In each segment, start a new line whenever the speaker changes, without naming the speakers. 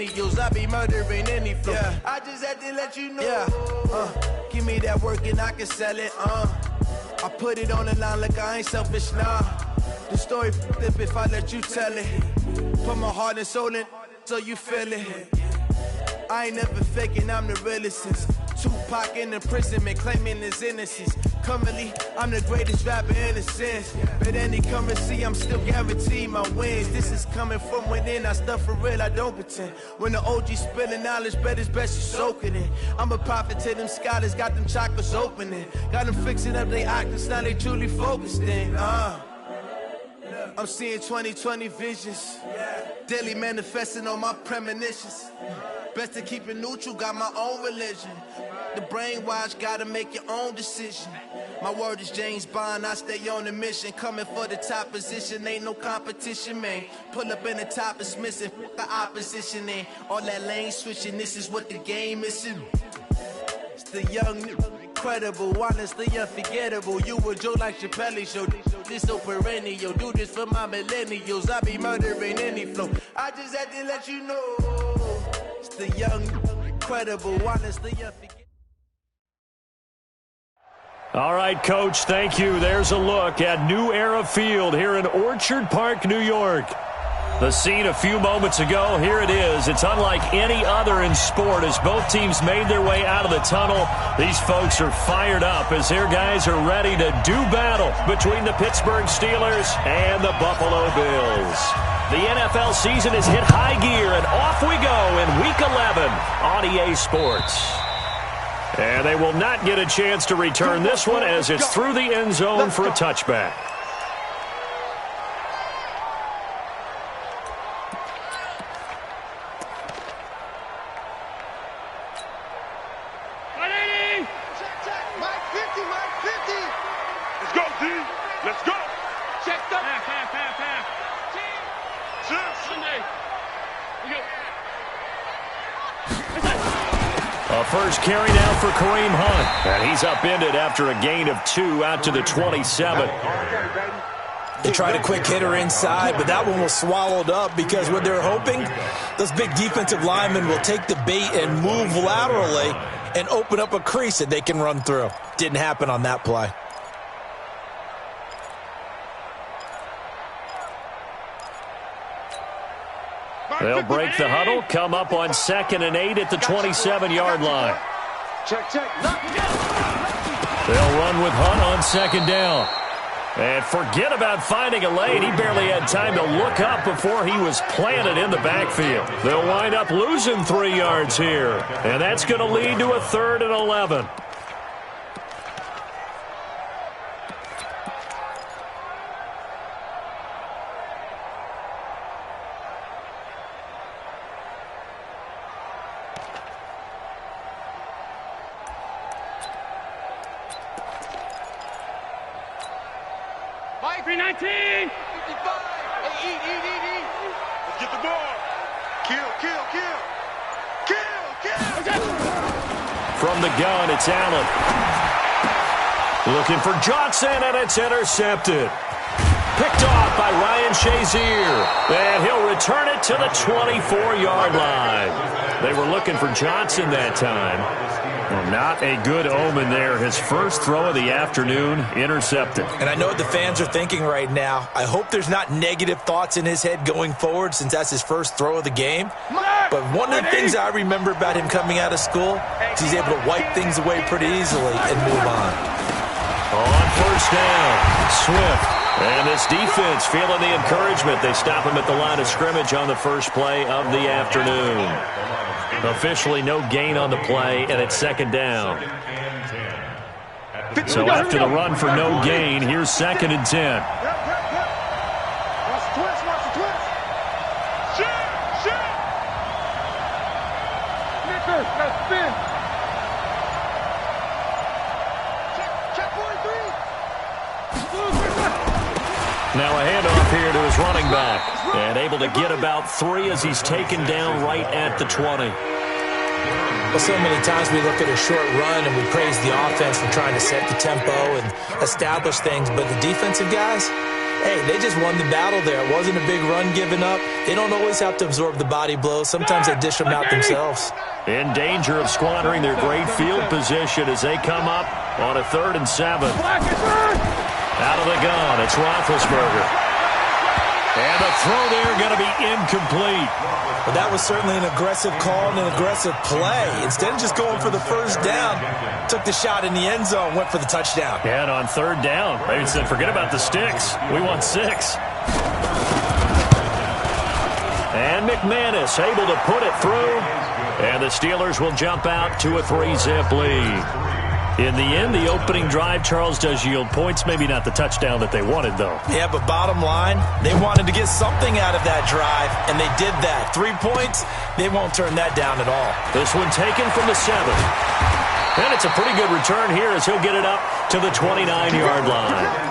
millennials. I be murdering any flow. Yeah. I just had to let you know. Yeah. Give me that work and I can sell it. I put it on the line like I ain't selfish, nah. The story flip if I let you tell it. Put my heart and soul in so you feel it. I ain't never faking, I'm the realest since Tupac in imprisonment, claiming his innocence. Currently, I'm the greatest rapper in a sense. But any currency, I'm still guaranteed my wins. This is coming from within, I stuff for real, I don't pretend. When the OG spilling knowledge, bet it's best you soak it in. I'm a prophet to them scholars, got them chakras opening. Got them fixing up they octaves, now they truly focused in. I'm seeing 2020 visions. Daily manifesting on my premonitions. Best to keep it neutral, got my own religion. The brainwash, gotta make your own decision. My word is James Bond, I stay on the mission. Coming for the top position, ain't no competition, man. Pull up in the top, it's missing, the opposition ain't. All that lane switching, this is what the game is. It's the young, incredible, honestly unforgettable. You a Joe like Chappelle show. This so perennial, do this for my millennials. I be murdering any flow. I just had to let you know. It's the young, incredible, honestly unforgettable.
All right, Coach, thank you. There's a look at New Era Field here in Orchard Park, New York. The scene a few moments ago, here it is. It's unlike any other in sport as both teams made their way out of the tunnel. These folks are fired up as their guys are ready to do battle between the Pittsburgh Steelers and the Buffalo Bills. The NFL season has hit high gear, and off we go in Week 11 on EA Sports. And they will not get a chance to return this one as it's through the end zone for a touchback. First carry now for Kareem Hunt. And he's upended after a gain of 2 out to the 27.
They tried a quick hitter inside, but that one was swallowed up because what they're hoping, those big defensive linemen will take the bait and move laterally and open up a crease that they can run through. Didn't happen on that play.
They'll break the huddle, come up on 2nd and 8 at the 27-yard line.
Check.
They'll run with Hunt on 2nd down. And forget about finding a lane. He barely had time to look up before he was planted in the backfield. They'll wind up losing 3 yards here. And that's going to lead to a 3rd and 11. From the gun, it's Allen. Looking for Johnson, and it's intercepted. Picked off by Ryan Shazier. And he'll return it to the 24-yard line. They were looking for Johnson that time. Well, not a good omen there. His first throw of the afternoon, intercepted.
And I know what the fans are thinking right now. I hope there's not negative thoughts in his head going forward since that's his first throw of the game. But one of the things I remember about him coming out of school is he's able to wipe things away pretty easily and move on.
On first down, Swift. And this defense feeling the encouragement. They stop him at the line of scrimmage on the first play of the afternoon. Officially no gain on the play, and it's 2nd down. So after the run for no gain, here's 2nd and 10. Now a handoff here to his running back. And able to get about 3 as he's taken down right at the 20.
Well, so many times we look at a short run and we praise the offense for trying to set the tempo and establish things. But the defensive guys, Hey, they just won the battle there. It wasn't a big run given up. They don't always have to absorb the body blows. Sometimes they dish them out themselves.
In danger of squandering their great field position as they come up on a 3rd and 7. Out of the gun, it's Roethlisberger. And the throw there going to be incomplete.
But that was certainly an aggressive call and an aggressive play. Instead of just going for the first down, took the shot in the end zone, went for the touchdown.
And on 3rd down, they said, forget about the sticks. We want 6. And McManus able to put it through. And the Steelers will jump out to a 3-zip lead. In the end, the opening drive, Charles, does yield points. Maybe not the touchdown that they wanted, though.
Yeah, but bottom line, they wanted to get something out of that drive, and they did that. 3 points, they won't turn that down at all.
This one taken from the 7. And it's a pretty good return here as he'll get it up to the 29-yard line.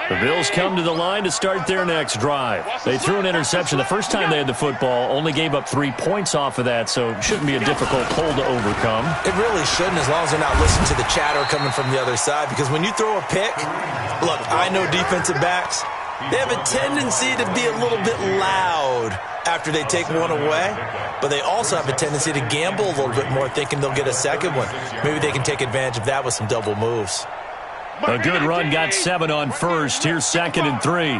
The Bills come to the line to start their next drive. They threw an interception the first time they had the football, only gave up 3 points off of that, so it shouldn't be a difficult hole to overcome.
It really shouldn't, as long as they're not listening to the chatter coming from the other side, because when you throw a pick, look, I know defensive backs, they have a tendency to be a little bit loud after they take one away, but they also have a tendency to gamble a little bit more, thinking they'll get a second one. Maybe they can take advantage of that with some double moves.
A good run got 7 on first. Here's 2nd and 3.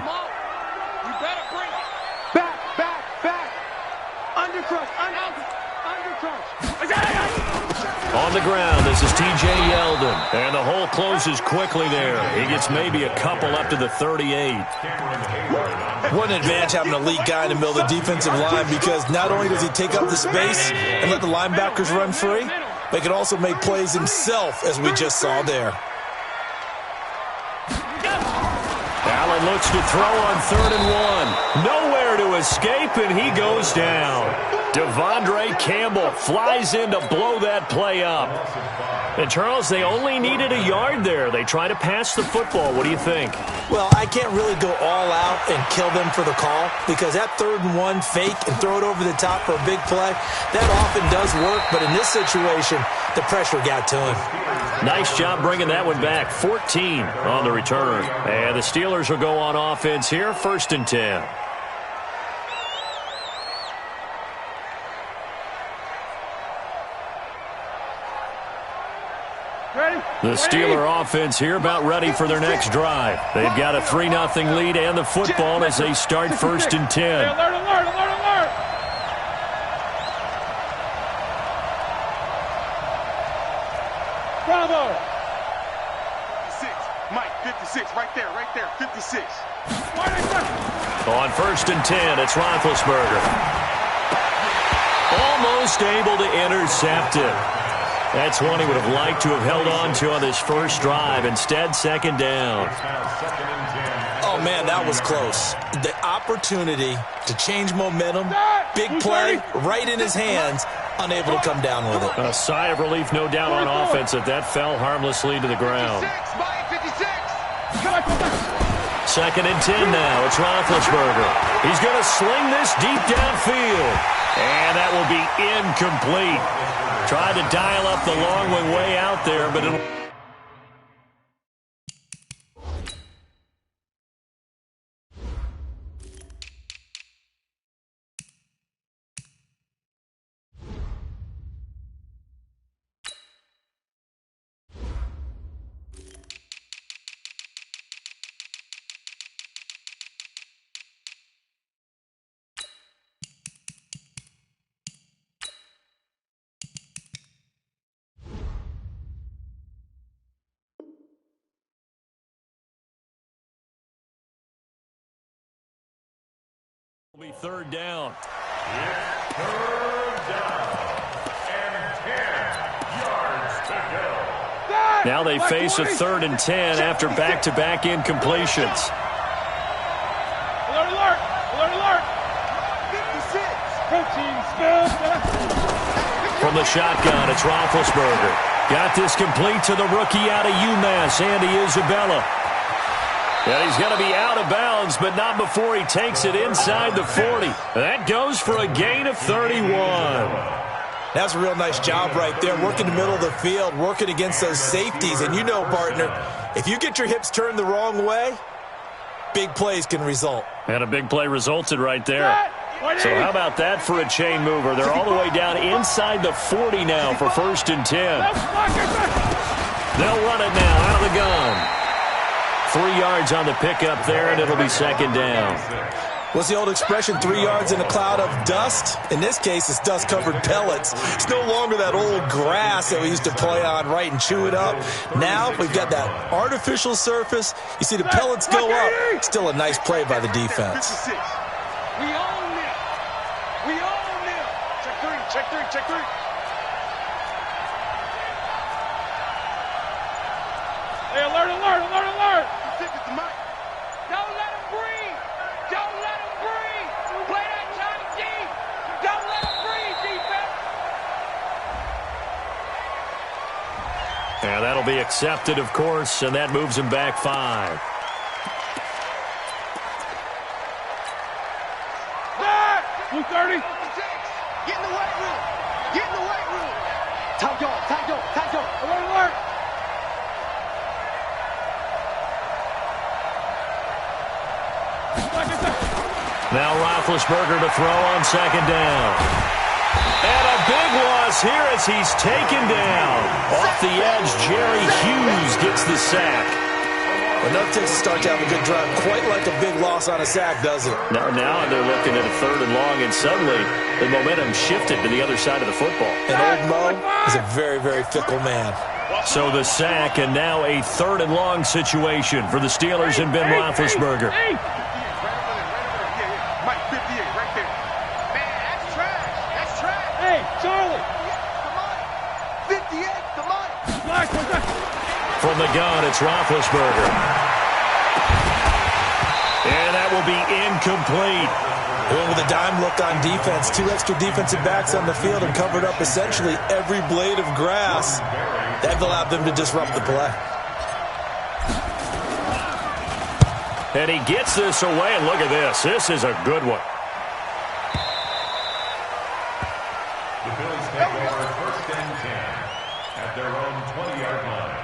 On the ground, this is T.J. Yeldon. And the hole closes quickly there. He gets maybe a couple up to the 38.
What an advantage having an elite guy in the middle of the defensive line, because not only does he take up the space and let the linebackers run free, but he can also make plays himself, as we just saw there.
Allen looks to throw on 3rd and 1. Nowhere to escape, and he goes down. Devondre Campbell flies in to blow that play up. And, Charles, they only needed a yard there. They try to pass the football. What do you think?
Well, I can't really go all out and kill them for the call, because that 3rd and 1 fake and throw it over the top for a big play, that often does work. But in this situation, the pressure got to him.
Nice job bringing that one back. 14 on the return. And the Steelers will go on offense here, 1st and 10. The Steeler offense here about ready for their next drive. They've got a 3-0 lead and the football as they start 1st and 10.
Alert, alert, alert, alert! Bravo!
56, Mike, 56, right there, 56.
On 1st and 10, it's Roethlisberger. Almost able to intercept it. That's one he would have liked to have held on to on this first drive. Instead, 2nd down.
Oh, man, that was close. The opportunity to change momentum, big play, right in his hands, unable to come down with it.
A sigh of relief, no doubt, on offense that fell harmlessly to the ground. 2nd and 10 now. It's Roethlisberger. He's going to sling this deep downfield. And that will be incomplete. Tried to dial up the long one way out there, but it'll... Will be 3rd down.
It's 3rd down. And 10 yards to go.
Now they face a 3rd and 10 after back-to-back incompletions.
Alert, alert! Alert, alert! 56! Protein spill!
From the shotgun, it's Roethlisberger. Got this complete to the rookie out of UMass, Andy Isabella. And he's going to be out of bounds, but not before he takes it inside the 40. That goes for a gain of 31.
That's a real nice job right there, working the middle of the field, working against those safeties. And you know, partner, if you get your hips turned the wrong way, big plays can result.
And a big play resulted right there. So how about that for a chain mover? They're all the way down inside the 40 now for 1st and 10. They'll run it now out of the gun. 3 yards on the pickup there, and it'll be 2nd down.
What's the old expression, 3 yards in a cloud of dust? In this case, it's dust-covered pellets. It's no longer that old grass that we used to play on, right, and chew it up. Now we've got that artificial surface. You see the pellets go up. Still a nice play by the defense.
We own it. We own it. Check three, check three, check three. Hey, alert, alert, alert, alert.
Don't let him breathe. Don't let him breathe. Play that time deep. Don't let him breathe, defense.
Yeah, that'll be accepted, of course, and that moves him back 5.
Blue 30.
Get in the weight room. Get in the weight room. Time go, time go, time go.
Alert, alert.
Now Roethlisberger to throw on 2nd down. And a big loss here as he's taken down. Off the edge, Jerry Hughes gets the sack.
Enough takes to start to have a good drive. Quite like a big loss on a sack, does it?
Now they're looking at a 3rd and long, and suddenly the momentum shifted to the other side of the football.
And old Mo is a very, very fickle man.
So the sack, and now a 3rd and long situation for the Steelers and Ben Roethlisberger.
Mike, 58, right there.
Man, that's trash. That's trash.
Hey, Charlie.
Come on. 58, come on.
Black, what's that?
From the gun, it's Roethlisberger. And that will be incomplete.
Going with a dime look on defense. 2 extra defensive backs on the field and covered up essentially every blade of grass. That allowed them to disrupt the play.
And he gets this away, and look at this. This is a good one.
The Bills take over 1st and 10 at their own 20-yard line.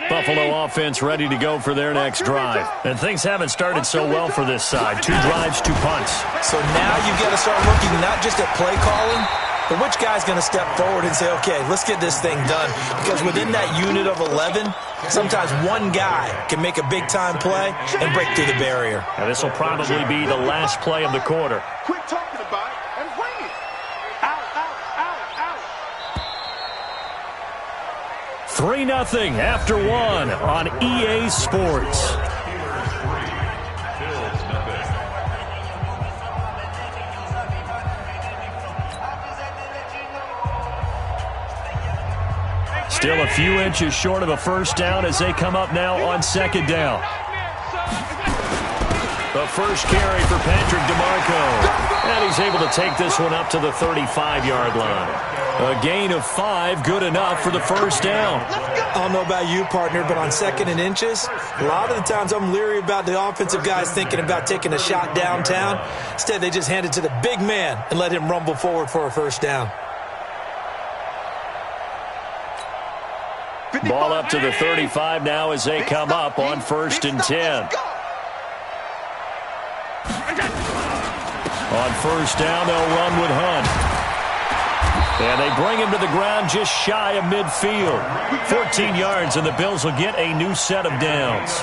Buffalo offense ready to go for their next drive. And things haven't started so well for this side. 2 drives, 2 punts.
So now you've got to start looking not just at play calling, but which guy's going to step forward and say, okay, let's get this thing done. Because within that unit of 11, sometimes one guy can make a big-time play and break through the barrier.
Now, this will probably be the last play of the quarter.
Quit talking about it and bring it. Out, out, out, out.
3-0 after 1 on EA Sports. Still a few inches short of a 1st down as they come up now on 2nd down. The first carry for Patrick DeMarco. And he's able to take this one up to the 35-yard line. A gain of 5, good enough for the 1st down.
I don't know about you, partner, but on 2nd and inches, a lot of the times I'm leery about the offensive guys thinking about taking a shot downtown. Instead, they just hand it to the big man and let him rumble forward for a 1st down.
Ball up to the 35 now as they come up on 1st and 10. On 1st down, they'll run with Hunt. And they bring him to the ground just shy of midfield. 14 yards, and the Bills will get a new set of downs.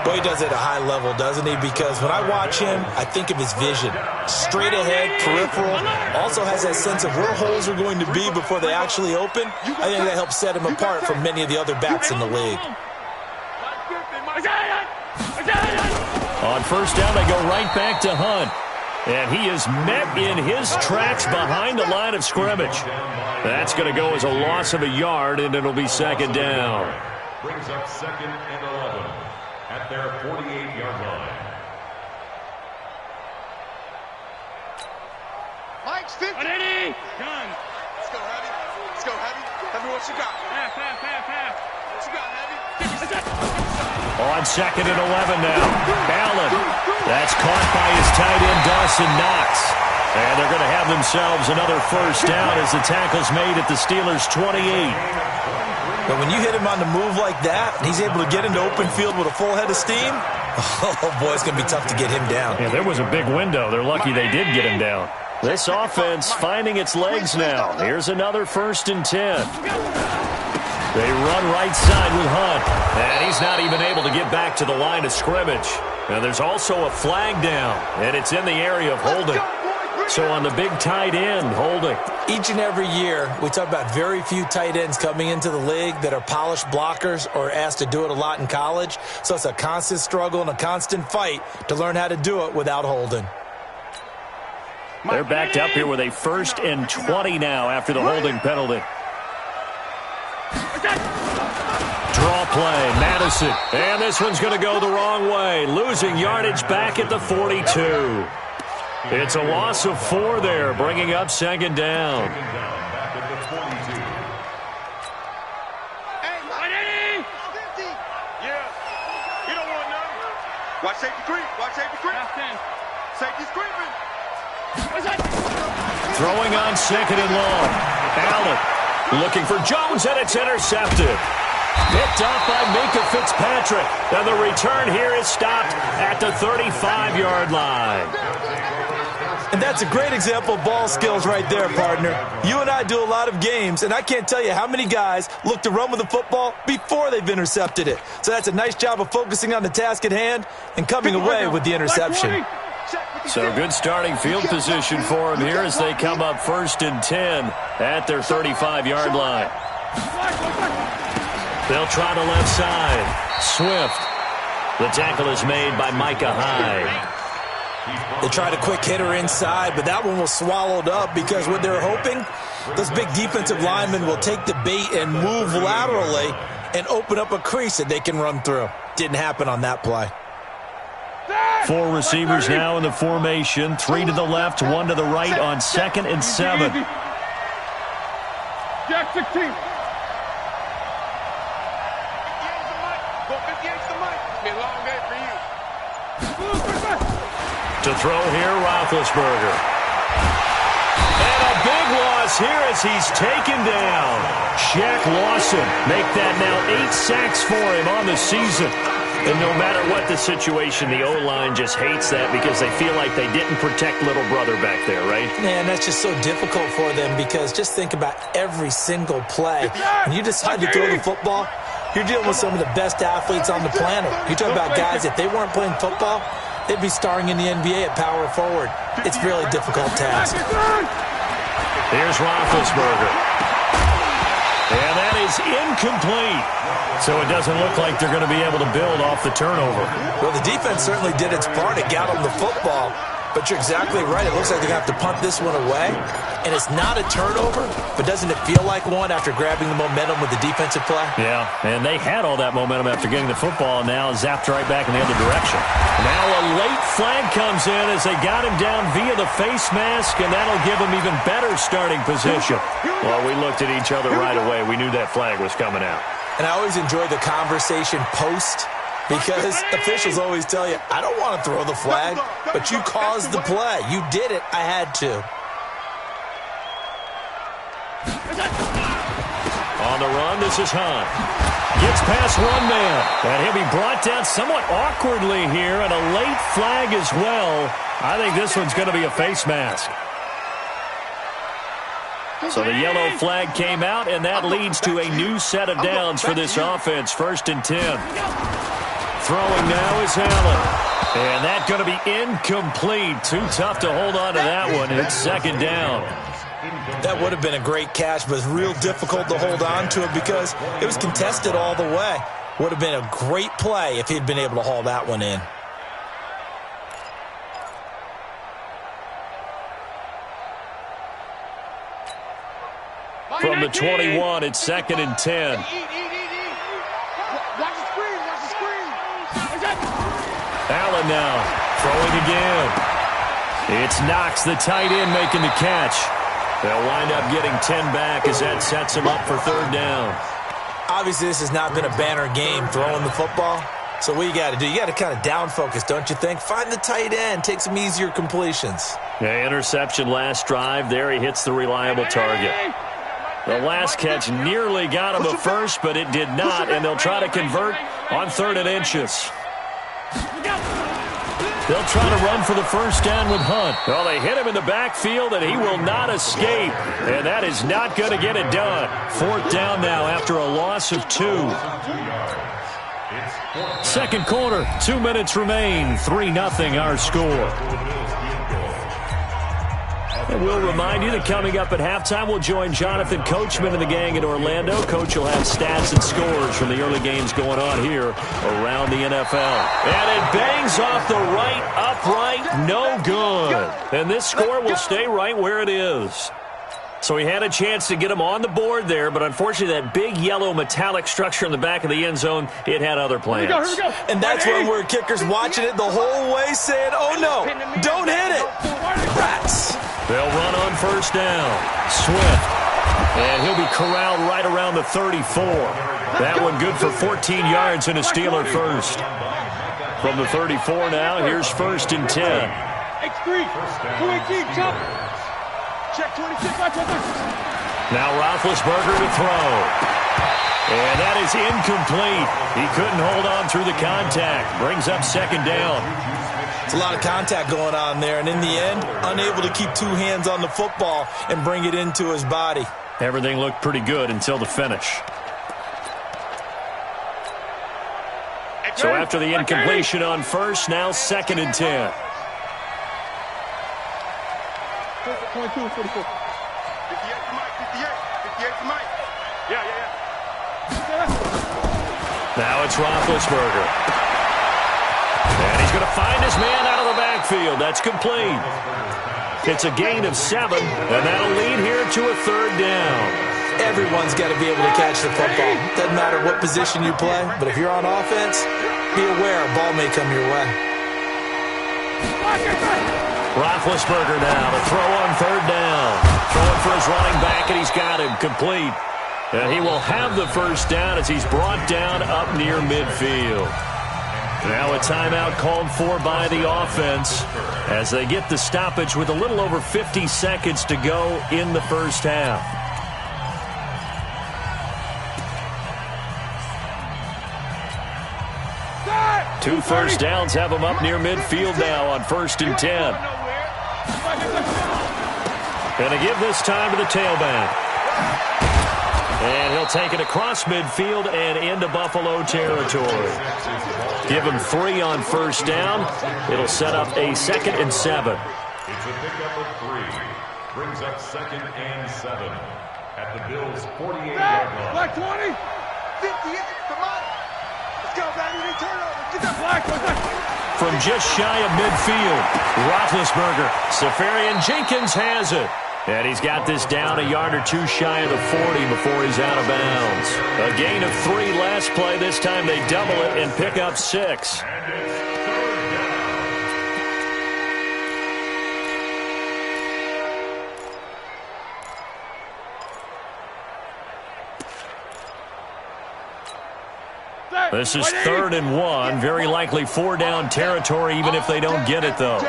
Boy, he does it at a high level, doesn't he? Because when I watch him, I think of his vision. Straight ahead, peripheral. Also has that sense of where holes are going to be before they actually open. I think that helps set him apart from many of the other backs in the league.
On 1st down, they go right back to Hunt. And he is met in his tracks behind the line of scrimmage. That's going to go as a loss of a yard, and it'll be 2nd down.
Brings up 2nd and 11 at their 48-yard line.
Mike's 50.
Done.
Let's go, Heavy. Let's go, Heavy. Heavy, what you got?
Half.
What you got, Heavy?
On 2nd and 11 now. Allen. That's caught by his tight end, Dawson Knox. And they're going to have themselves another first down as the tackle's made at the Steelers' 28.
But when you hit him on the move like that, and he's able to get into open field with a full head of steam, oh, boy, it's going to be tough to get him down.
Yeah, there was a big window. They're lucky they did get him down. This offense finding its legs now. Here's another 1st and 10. They run right side with Hunt. And he's not even able to get back to the line of scrimmage. Now, there's also a flag down, and it's in the area of holding. So on the big tight end, holding.
Each and every year, we talk about very few tight ends coming into the league that are polished blockers or asked to do it a lot in college. So it's a constant struggle and a constant fight to learn how to do it without holding.
They're backed up here with a 1st and 20 now after the holding penalty. Draw play, Madison. And this one's going to go the wrong way. Losing yardage back at the 42. It's a loss of 4 there, bringing up 2nd down.
Back at the 42.
Hey, Marty!
Yeah. You don't want none. Watch safety creep. Watch safety creep. Safety's creeping.
Throwing on 2nd and long. Allen looking for Jones, and it's intercepted. Picked off by Minka Fitzpatrick. And the return here is stopped at the 35-yard line.
And that's a great example of ball skills right there, partner. You and I do a lot of games, and I can't tell you how many guys look to run with the football before they've intercepted it. So that's a nice job of focusing on the task at hand and coming away with the interception.
So good starting field position for them here as they come up 1st and 10 at their 35-yard line. They'll try the left side. Swift. The tackle is made by Micah Hyde.
They tried a quick hitter inside, but that one was swallowed up because what they're hoping, those big defensive linemen will take the bait and move laterally and open up a crease that they can run through. Didn't happen on that play.
4 receivers now in the formation. 3 to the left, 1 to the right on 2nd and 7.
Jack 16. 58's the mic. Be a long day for you.
To throw here, Roethlisberger. And a big loss here as he's taken down. Shaq Lawson make that now 8 sacks for him on the season. And no matter what the situation, the O-line just hates that because they feel like they didn't protect little brother back there, right?
Man, that's just so difficult for them because just think about every single play. When you decide to throw the football, you're dealing with some of the best athletes on the planet. You talk about guys, if they weren't playing football, they'd be starring in the NBA at power forward. It's a really difficult task.
Here's Roethlisberger. And that is incomplete. So it doesn't look like they're going to be able to build off the turnover.
Well, the defense certainly did its part. It got them the football. But you're exactly right. It looks like they're going to have to punt this one away. And it's not a turnover, but doesn't it feel like one after grabbing the momentum with the defensive play?
Yeah, and they had all that momentum after getting the football, and now zapped right back in the other direction. Now a late flag comes in as they got him down via the face mask, and that'll give him even better starting position. Well, we looked at each other right away. We knew that flag was coming out.
And I always enjoy the conversation post because officials always tell you, I don't want to throw the flag, but you caused the play. You did it. I had to.
On the run, this is Hunt. Gets past one man. And he'll be brought down somewhat awkwardly here, and a late flag as well. I think this one's going to be a face mask. So the yellow flag came out, and that leads to a new set of downs for this offense. 1st and 10. Throwing now is Allen. And that's going to be incomplete. Too tough to hold on to that one. It's 2nd down.
That would have been a great catch, but it's real difficult to hold on to it because it was contested all the way. Would have been a great play if he'd been able to haul that one in.
From the 21, it's 2nd and 10.
Watch the screen. Watch the screen.
Allen now throwing again. It's Knox, the tight end, making the catch. They'll wind up getting 10 back as that sets them up for 3rd down.
Obviously, this has not been a banner game throwing the football, So what you got to do, you got to kind of down focus, don't you think? Find the tight end, take some easier completions.
Yeah, interception last drive. There he hits the reliable target. The last catch nearly got him a first, but it did not, and they'll try to convert on 3rd and inches. They'll try to run for the first down with Hunt. Well, they hit him in the backfield, and he will not escape. And that is not going to get it done. 4th down now after a loss of 2. Second quarter, 2 minutes remain. 3-0 our score. And we'll remind you that coming up at halftime, we'll join Jonathan Coachman and the gang in Orlando. Coach will have stats and scores from the early games going on here around the NFL. And it bangs off the right upright, no good. And this score will stay right where it is. So he had a chance to get him on the board there, but unfortunately that big yellow metallic structure in the back of the end zone, it had other plans.
Here we go.
And that's when we're kickers watching it the whole way saying, oh no, don't hit it. Rats.
They'll run on first down. Swift. And he'll be corralled right around the 34. That one good for 14 yards and a Steeler first. From the 34 now, here's 1st and 10.
X3, 218, jump. Check 26, watch.
Now Roethlisberger to throw. And that is incomplete. He couldn't hold on through the contact. Brings up 2nd down.
It's a lot of contact going on there, and in the end, unable to keep 2 hands on the football and bring it into his body.
Everything looked pretty good until the finish. So after the incompletion on first, now 2nd and 10.
22, 44.
58 to Mike, 58 to Mike. Yeah.
Now it's Roethlisberger. And he's going to find his man out of the backfield. That's complete. It's a gain of 7, and that'll lead here to a 3rd down.
Everyone's got to be able to catch the football. Doesn't matter what position you play, but if you're on offense, be aware a ball may come your way.
Roethlisberger now to throw on 3rd down. Throwing for his running back, and he's got him complete. And he will have the first down as he's brought down up near midfield. Now a timeout called for by the offense as they get the stoppage with a little over 50 seconds to go in the first half. Two first downs have them up near midfield now on 1st and 10. Going to give this time to the tailback. And he'll take it across midfield and into Buffalo territory. Give him 3 on first down. It'll set up a 2nd and 7.
It's a pickup of 3. Brings up 2nd and 7 at the Bills' 48-yard line.
Black 20.
58, come on. Let's go, baby. They turn over. Get that
Black.
From just shy of midfield, Roethlisberger. Safarian Jenkins has it. And he's got this down a yard or 2 shy of the 40 before he's out of bounds. A gain of 3 last play. This time they double it and pick up 6. This is 3rd and 1. Very likely 4 down territory, even if they don't get it, though.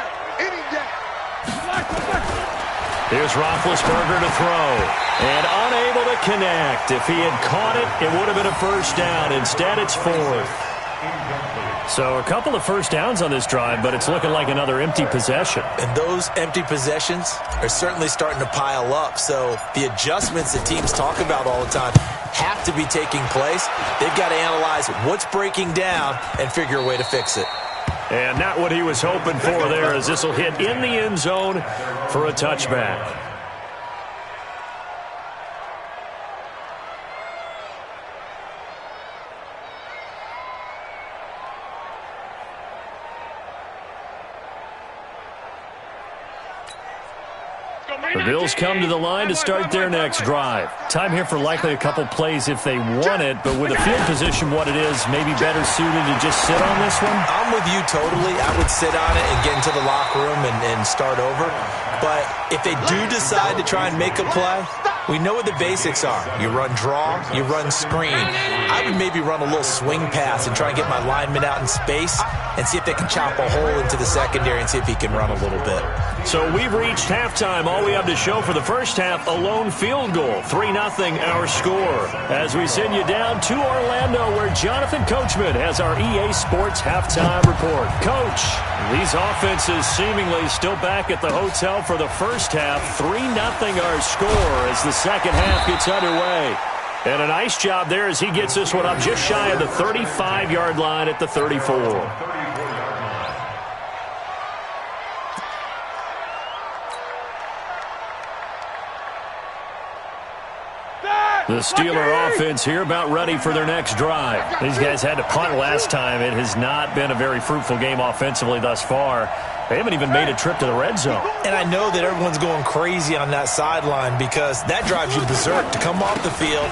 Here's Roethlisberger to throw. And unable to connect. If he had caught it, it would have been a first down. Instead, it's 4th. So a couple of first downs on this drive, but it's looking like another empty possession.
And those empty possessions are certainly starting to pile up. So the adjustments that teams talk about all the time have to be taking place. They've got to analyze what's breaking down and figure a way to fix it.
And not what he was hoping for there, as this will hit in the end zone for a touchback. The Bills come to the line to start their next drive. Time here for likely a couple plays if they want it, but with the field position what it is, maybe better suited to just sit on this one?
I'm with you totally. I would sit on it and get into the locker room and start over. But if they do decide to try and make a play, We know what the basics are. You run draw, you run screen. I would maybe run a little swing pass and try and get my lineman out in space and see if they can chop a hole into the secondary and see if he can run a little bit.
So we've reached halftime. All we have to show for the first half, a lone field goal. 3-0 our score. As we send you down to Orlando, where Jonathan Coachman has our EA Sports halftime report. Coach, these offenses seemingly still back at the hotel for the first half. 3-0 our score as the second half gets underway. And a nice job there as he gets this one up just shy of the 35-yard line at the 34. The Steeler offense here about ready for their next drive. These guys had to punt last time. It has not been a very fruitful game offensively thus far. They haven't even made a trip to the red zone.
And I know that everyone's going crazy on that sideline because that drives you berserk to come off the field,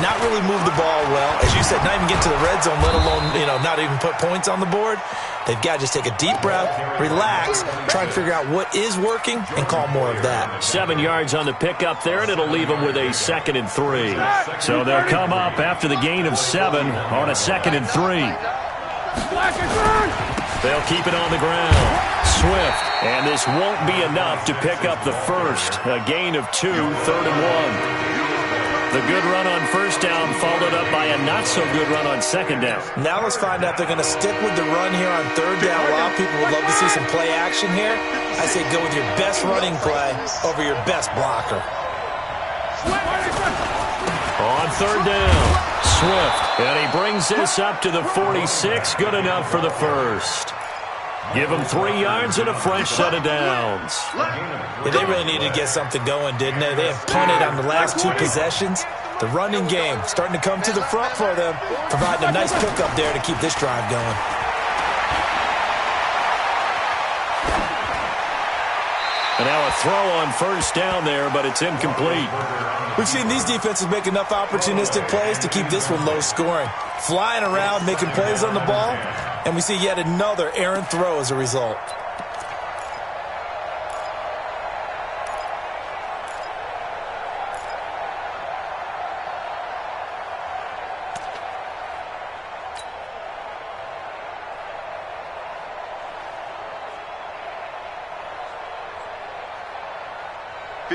not really move the ball well. As you said, not even get to the red zone, let alone, not even put points on the board. They've got to just take a deep breath, relax, try and figure out what is working, and call more of that.
7 yards on the pickup there, and it'll leave them with a 2nd and 3. So they'll come up after the gain of 7 on a 2nd and 3. They'll keep it on the ground. Swift, and this won't be enough to pick up the first. A gain of 2, 3rd and 1. The good run on first down followed up by a not-so-good run on second down.
Now let's find out if they're going to stick with the run here on third down. A lot of people would love to see some play action here. I say go with your best running play over your best blocker.
On third down, Swift, and he brings this up to the 46. Good enough for the first. Give them 3 yards and a fresh set of downs.
Yeah, they really needed to get something going, didn't they? They have punted on the last 2 possessions. The running game starting to come to the front for them, providing a nice pickup there to keep this drive going.
And now a throw on first down there, but it's incomplete.
We've seen these defenses make enough opportunistic plays to keep this one low scoring. Flying around, making plays on the ball, and we see yet another errant throw as a result.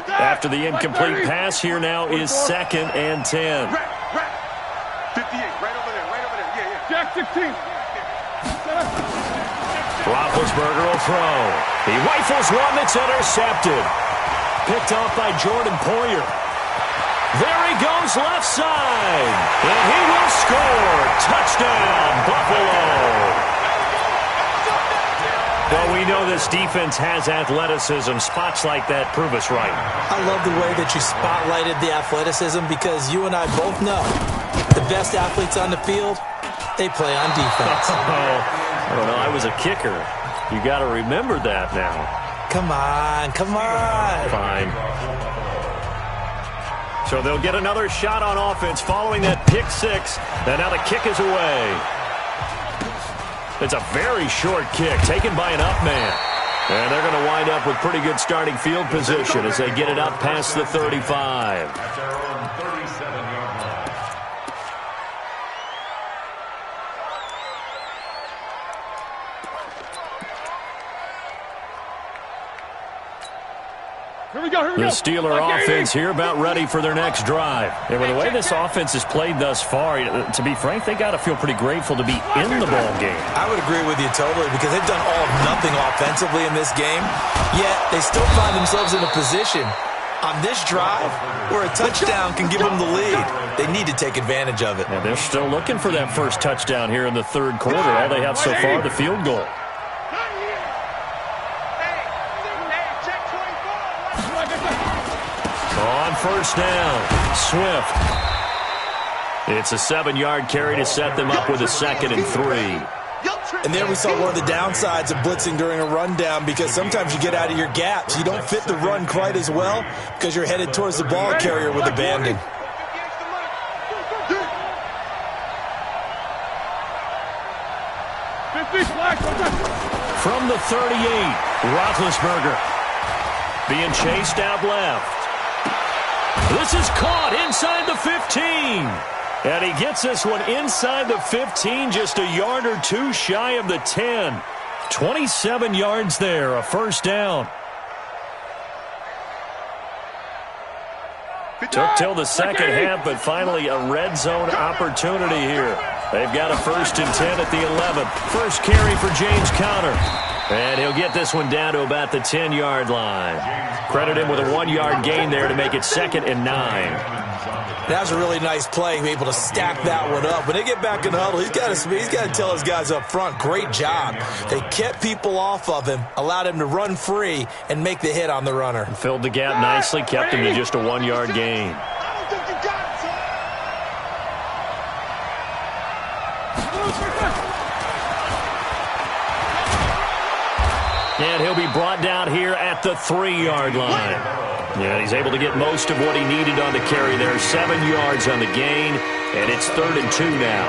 After the incomplete pass, here now is 2nd and 10.
58, right over there, yeah.
Jack 16.
Roethlisberger will throw. He rifles one that's intercepted. Picked off by Jordan Poyer. There he goes left side. And he will score. Touchdown, Buffalo. Well, we know this defense has athleticism. Spots like that prove us right.
I love the way that you spotlighted the athleticism because you and I both know the best athletes on the field, they play on defense.
I don't know. I was a kicker. You got to remember that now.
Come on.
Fine. So they'll get another shot on offense following that pick 6. And now the kick is away. It's a very short kick taken by an up man. And they're going to wind up with pretty good starting field position as they get it up past the 35.
That's our own 37-yard line.
Here we go.
The Steeler offense here about ready for their next drive. And with the way this offense has played thus far, to be frank, they got to feel pretty grateful to be in the ball game.
I would agree with you totally because they've done all of nothing offensively in this game, yet they still find themselves in a position on this drive where a touchdown can give them the lead. They need to take advantage of it.
And they're still looking for that first touchdown here in the third quarter. All they have so far, the field goal. On first down, Swift. It's a 7-yard carry to set them up with a 2nd and 3.
And there we saw one of the downsides of blitzing during a rundown because sometimes you get out of your gaps. You don't fit the run quite as well because you're headed towards the ball carrier with abandon.
From the 38, Roethlisberger being chased out left. The This is caught inside the 15. And he gets this one inside the 15, just a yard or two shy of the 10. 27 yards there, a first down. Took till the second half, but finally a red zone opportunity here. They've got a 1st and 10 at the 11th. First carry for James Conner. And he'll get this one down to about the 10-yard line. Credit him with a 1-yard gain there to make it 2nd and 9.
That was a really nice play, able to stack that one up. When they get back in the huddle, he's got to tell his guys up front, great job. They kept people off of him, allowed him to run free, and make the hit on the runner.
Filled the gap nicely, kept him to just a 1-yard gain. And he'll be brought down here at the 3-yard line. Yeah, he's able to get most of what he needed on the carry there. 7 yards on the gain, and it's 3rd and 2 now.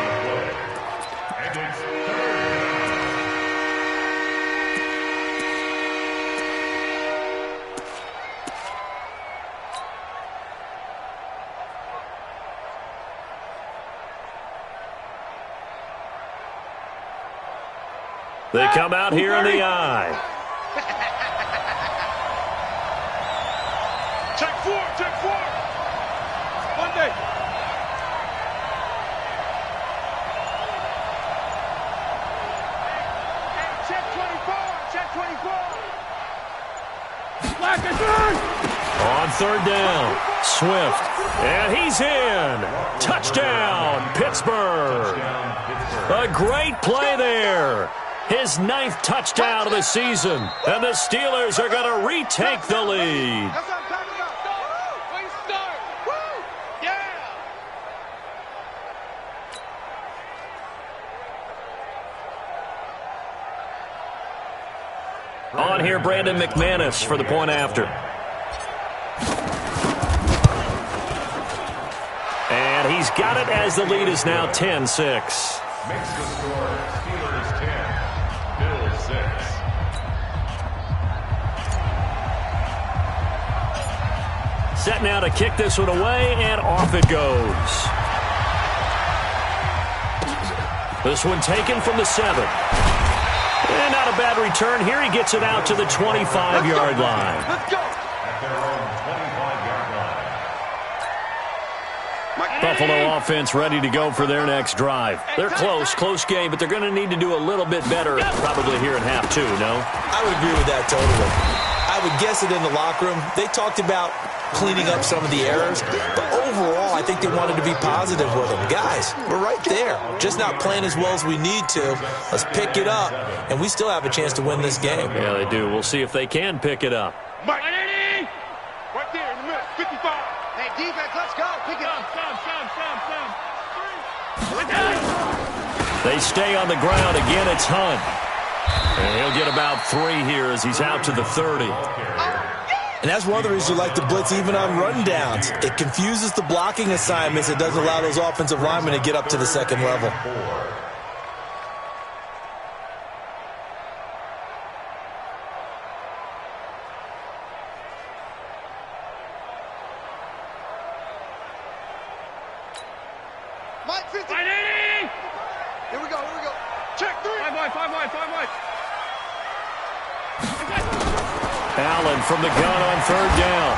They come out here in the eye.
Check 4. Monday. Check 24. Black is in.
On 3rd down, Swift. And he's in. Touchdown, Pittsburgh. A great play there. His 9th touchdown of the season. And the Steelers are going to retake the lead.
That's what I'm talking about. Way to start. Woo! Yeah!
On here, Brandon McManus for the point after. And he's got it as the lead is now 10-6.
Makes the score Steelers 10, Bills 6.
Set now to kick this one away, and off it goes. This one taken from the 7. And not a bad return. Here he gets it out to the 25-yard line.
Let's go.
At their own 25-yard line.
Buffalo offense ready to go for their next drive. They're close game, but they're going to need to do a little bit better probably here in half 2, no?
I would agree with that totally. I would guess it in the locker room. They talked about cleaning up some of the errors, but overall, I think they wanted to be positive with them. Guys, we're right there. Just not playing as well as we need to. Let's pick it up, and we still have a chance to win this game.
Yeah, they do. We'll see if they can pick it up.
Mike. Right there in the middle. 55. Hey, defense, let's go. Pick it up.
They stay on the ground. Again, it's Hunt. And he'll get about 3 here as he's out to the 30.
And that's one of the reasons you like to blitz even on rundowns. It confuses the blocking assignments. It doesn't allow those offensive linemen to get up to the second level.
Mike, 50. Here we go. Check 3. 5 wide.
Allen from the gun on 3rd down.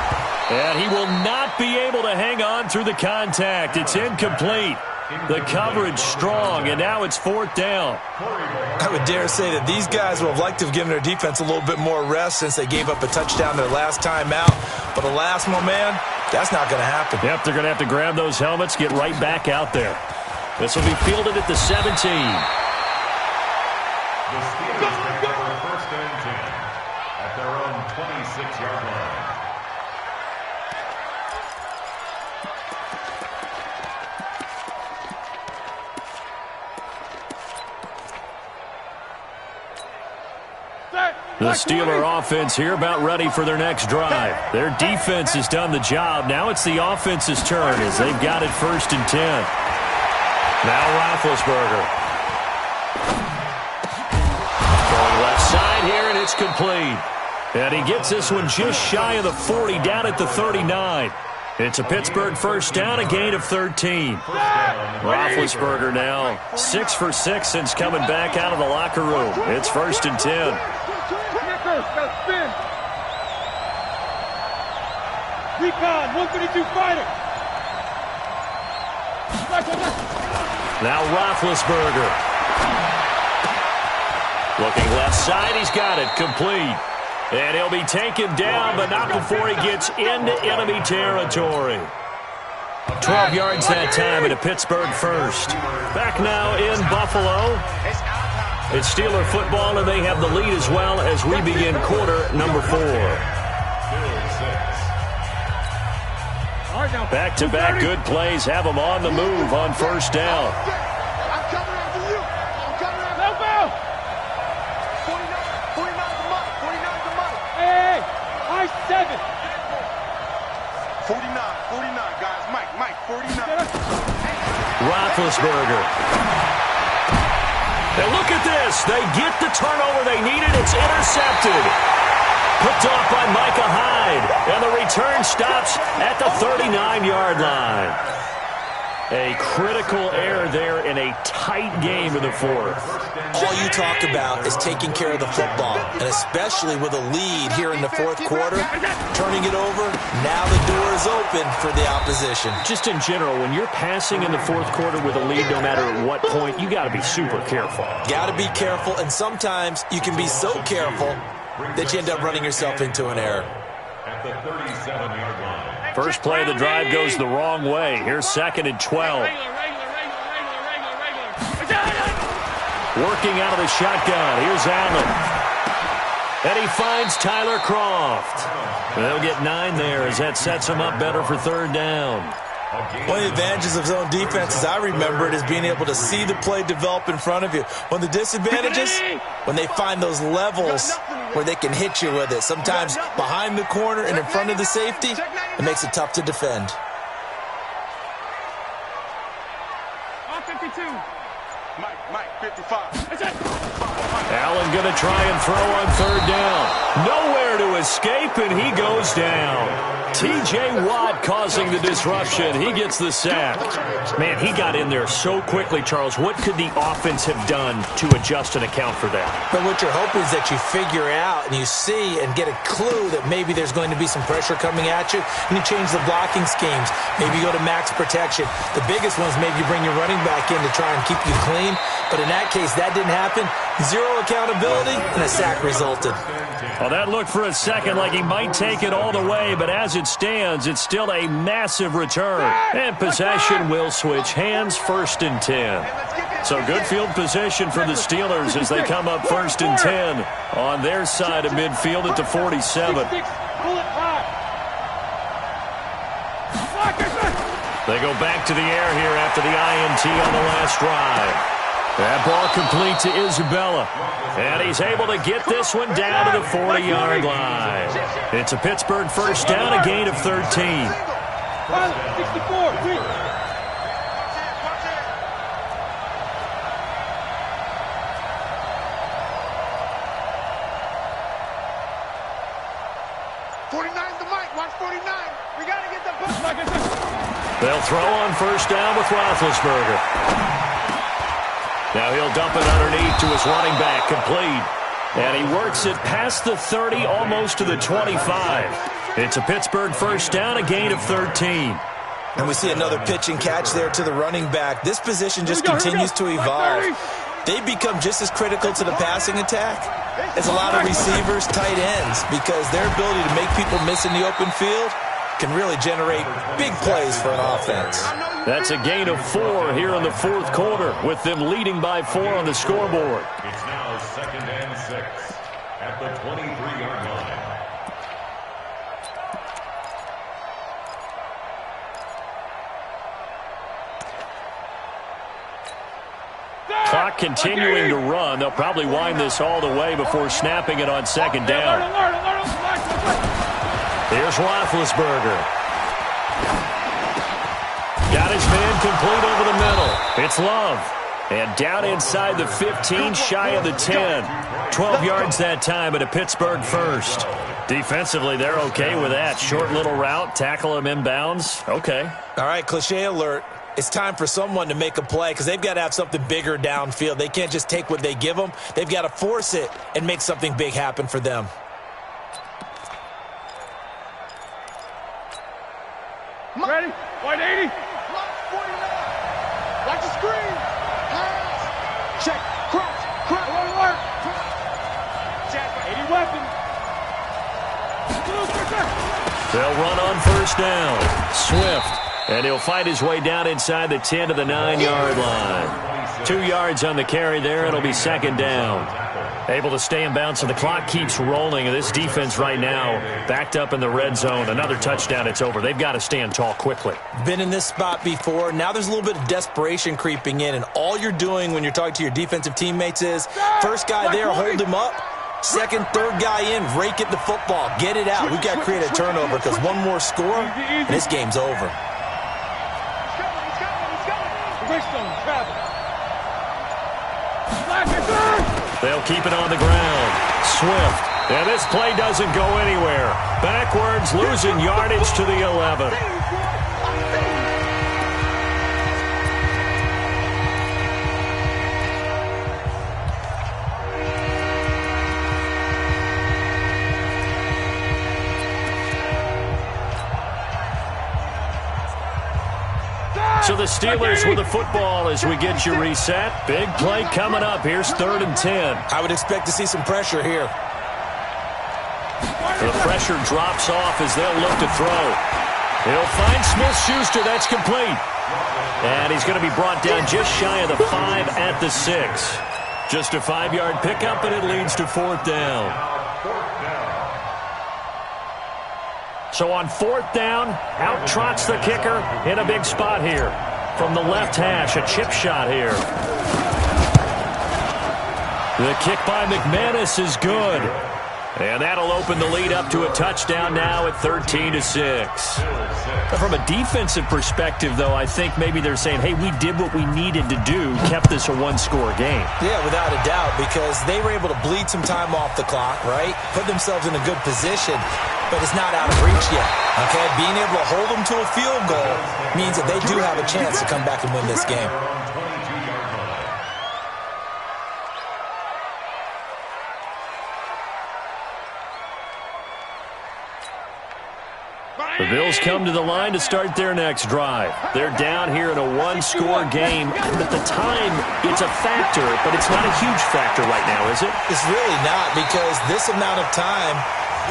And he will not be able to hang on through the contact. It's incomplete. The coverage strong, and now it's 4th down.
I would dare say that these guys would have liked to have given their defense a little bit more rest since they gave up a touchdown their last time out. But alas, my man, that's not going to happen.
Yep, they're going to have to grab those helmets, get right back out there. This will be fielded at the 17.
The Steelers pick up a 1st and 10 at their own 26-yard line.
The Steeler offense here about ready for their next drive. Their defense has done the job. Now it's the offense's turn as they've got it 1st and 10. Now Roethlisberger. Going left side here, and it's complete. And he gets this one just shy of the 40, down at the 39. It's a Pittsburgh first down, a gain of 13. Roethlisberger now 6 for 6 since coming back out of the locker room. It's 1st and 10.
Recon, 152 fighter.
Now Roethlisberger. Looking left side, he's got it, complete. And he'll be taken down, but not before he gets into enemy territory. 12 yards that time at a Pittsburgh first. Back now in Buffalo. It's Steeler football, and they have the lead as well as we begin quarter number 4. Back-to-back good plays have them on the move on first down.
I'm coming after you. I'm coming after you. 49's the money. 49's the money. Hey, high 7.
49, guys. Mike, 49.
Roethlisberger. And look at this. They get the turnover they needed. It's intercepted. Picked off by Micah Hyde. And the return stops at the 39-yard line. A critical error there in a tight game in the 4th.
All you talk about is taking care of the football, and especially with a lead here in the 4th quarter, turning it over, now the door is open for the opposition.
Just in general, when you're passing in the 4th quarter with a lead, no matter at what point, you got to be super careful.
Got to be careful, and sometimes you can be so careful that you end up running yourself into an error.
At the 37-yard line.
First play of the drive goes the wrong way. Here's 2nd and 12. Working out of the shotgun. Here's Allen. And he finds Tyler Kroft. They'll get 9 there as that sets him up better for 3rd down.
One of the advantages of zone defense, as I remember it, is being able to see the play develop in front of you. One of the disadvantages, when they find those levels where they can hit you with it. Sometimes behind the corner and in front of the safety, it makes it tough to defend.
52.
Mike, 55.
Allen going to try and throw on 3rd down. Nowhere to escape, and he goes down. T.J. Watt causing the disruption. He gets the sack. Man, he got in there so quickly, Charles. What could the offense have done to adjust and account for that?
But what you're hoping is that you figure out and you see and get a clue that maybe there's going to be some pressure coming at you, and you change the blocking schemes. Maybe you go to max protection. The biggest ones, maybe you bring your running back in to try and keep you clean. But in that case, that didn't happen. 0 accountability, and a sack resulted.
Well, that looked for a second like he might take it all the way, but as it stands, it's still a massive return. And possession will switch hands, 1st and 10. So good field position for the Steelers as they come up 1st and 10 on their side of midfield at the 47. They go back to the air here after the INT on the last drive. That ball complete to Isabella. And he's able to get this one down to the 40-yard line. It's a Pittsburgh first down, a gain of 13.
64, quick.
They'll throw on first down with Roethlisberger. Now he'll dump it underneath to his running back, complete. And he works it past the 30, almost to the 25. It's a Pittsburgh first down, a gain of 13.
And we see another pitch and catch there to the running back. This position just continues to evolve. They become just as critical to the passing attack as a lot of receivers, tight ends, because their ability to make people miss in the open field can really generate big plays for an offense.
That's a gain of 4 here in the 4th quarter, with them leading by 4 on the scoreboard.
It's now 2nd and 6 at the 23-yard line.
Clock continuing to run. They'll probably wind this all the way before snapping it on 2nd down. Here's Roethlisberger. Got his man complete over the middle. It's Love. And down inside the 15, shy of the 10. 12 yards that time at a Pittsburgh first. Defensively, they're okay with that. Short little route, tackle him inbounds. Okay.
All right, cliche alert. It's time for someone to make a play because they've got to have something bigger downfield. They can't just take what they give them. They've got to force it and make something big happen for them.
Ready? 180. Watch the screen. Pass. Check. Cross. Alert. Check. 80 weapon.
They'll run on first down. Swift. And he'll fight his way down inside the 10 to the 9-yard line. 2 yards on the carry there. It'll be second down. Able to stay in bounds, and the clock keeps rolling. And this defense right now backed up in the red zone. Another touchdown, it's over. They've got to stand tall quickly.
Been in this spot before. Now there's a little bit of desperation creeping in. And all you're doing when you're talking to your defensive teammates is first guy there, hold him up. Second, third guy in, rake it the football. Get it out. We've got to create a turnover because one more score, and this game's over.
They'll keep it on the ground. Swift. And this play doesn't go anywhere. Backwards, losing yardage to the 11. So the Steelers with the football as we get you reset. Big play coming up. Here's 3rd and 10.
I would expect to see some pressure here.
The pressure drops off as they'll look to throw. He'll find Smith-Schuster. That's complete. And he's going to be brought down just shy of the 5 at the 6. Just a 5-yard pickup, and it leads to 4th down. So on 4th down, out trots the kicker in a big spot here. From the left hash, a chip shot here. The kick by McManus is good. And that'll open the lead up to a touchdown now at 13-6. From a defensive perspective, though, I think maybe they're saying, hey, we did what we needed to do, kept this a one-score game.
Yeah, without a doubt, because they were able to bleed some time off the clock, right? Put themselves in a good position, but it's not out of reach yet, okay? Being able to hold them to a field goal means that they do have a chance to come back and win this game.
The Bills come to the line to start their next drive. They're down here in a one-score game. At the time, it's a factor, but it's not a huge factor right now, is it?
It's really not, because this amount of time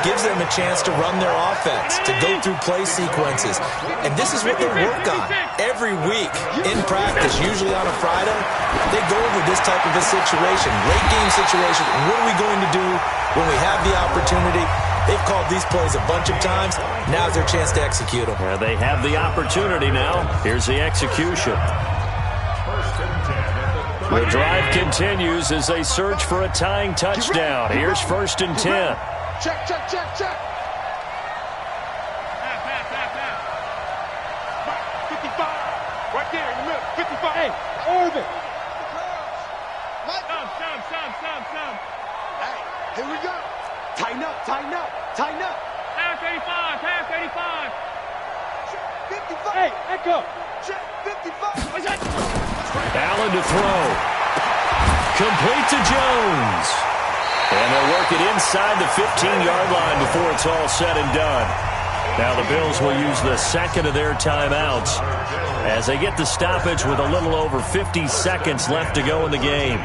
gives them a chance to run their offense, to go through play sequences. And this is what they work on every week in practice, usually on a Friday. They go over this type of a situation, late game situation. What are we going to do when we have the opportunity? They've called these plays a bunch of times. Now's their chance to execute them.
Yeah, they have the opportunity now. Here's the execution. The drive continues as they search for a tying touchdown. Here's 1st and 10.
Check. Pass. 55. Right there in the middle. 55. Hey, Irvin. Some. Hey, here we go. Tighten up. Pass 85. 55. Hey, echo. Check 55. What's that?
Allen to throw. Complete to Jones. And they'll work it inside the 15-yard line before it's all said and done. Now the Bills will use the second of their timeouts as they get the stoppage with a little over 50 seconds left to go in the game.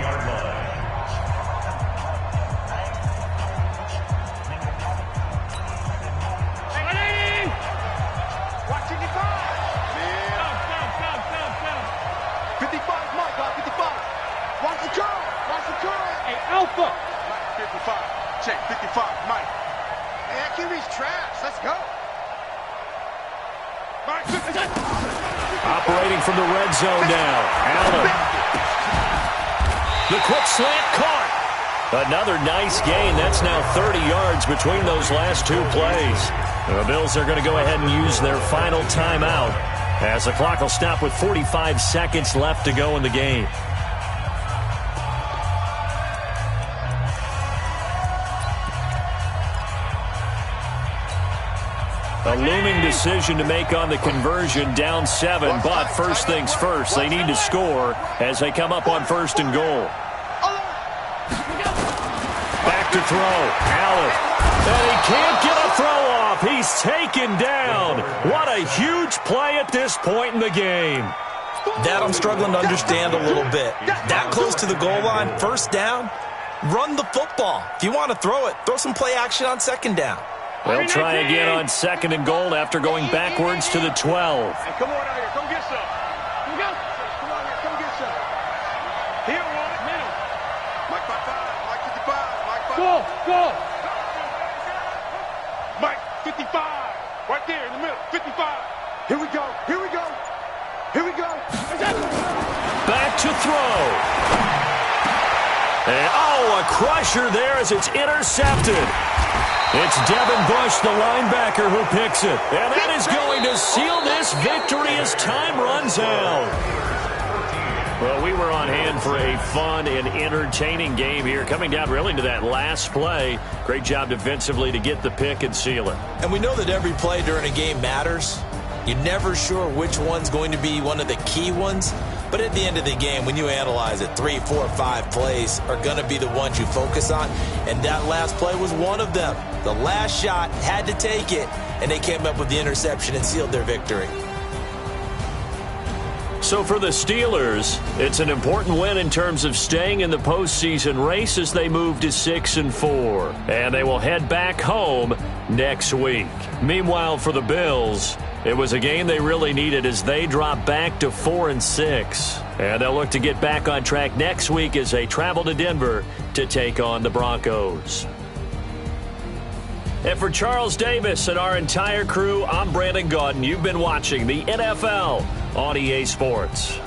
Operating from the red zone now. Allen. The quick slant caught. Another nice gain. That's now 30 yards between those last two plays. The Bills are going to go ahead and use their final timeout as the clock will stop with 45 seconds left to go in the game. A looming decision to make on the conversion, down 7. But first things first, they need to score as they come up on 1st and goal. Back to throw. Allen. And he can't get a throw off. He's taken down. What a huge play at this point in the game.
That I'm struggling to understand a little bit. That close to the goal line, 1st down, run the football. If you want to throw it, throw some play action on 2nd down.
They'll try again on 2nd and goal after going backwards to the 12.
Hey, come on out here. Come get some. Come on here. Come get some. Here, one. Middle. Mike 55. Mike 55. Mike 55.
Go.
Mike 55. Right there in the middle. 55. Here we go. Here we go. Here we go.
Back to throw. And, a crusher there as it's intercepted. It's Devin Bush, the linebacker, who picks it. And that is going to seal this victory as time runs out. Well, we were on hand for a fun and entertaining game here, coming down really to that last play. Great job defensively to get the pick and seal it.
And we know that every play during a game matters. You're never sure which one's going to be one of the key ones. But at the end of the game, when you analyze it, 3, 4, 5 plays are going to be the ones you focus on. And that last play was one of them. The last shot had to take it, and they came up with the interception and sealed their victory.
So for the Steelers, it's an important win in terms of staying in the postseason race as they move to 6-4. And they will head back home next week. Meanwhile, for the Bills, it was a game they really needed as they drop back to 4-6. And they'll look to get back on track next week as they travel to Denver to take on the Broncos. And for Charles Davis and our entire crew, I'm Brandon Gaudin. You've been watching the NFL on EA Sports.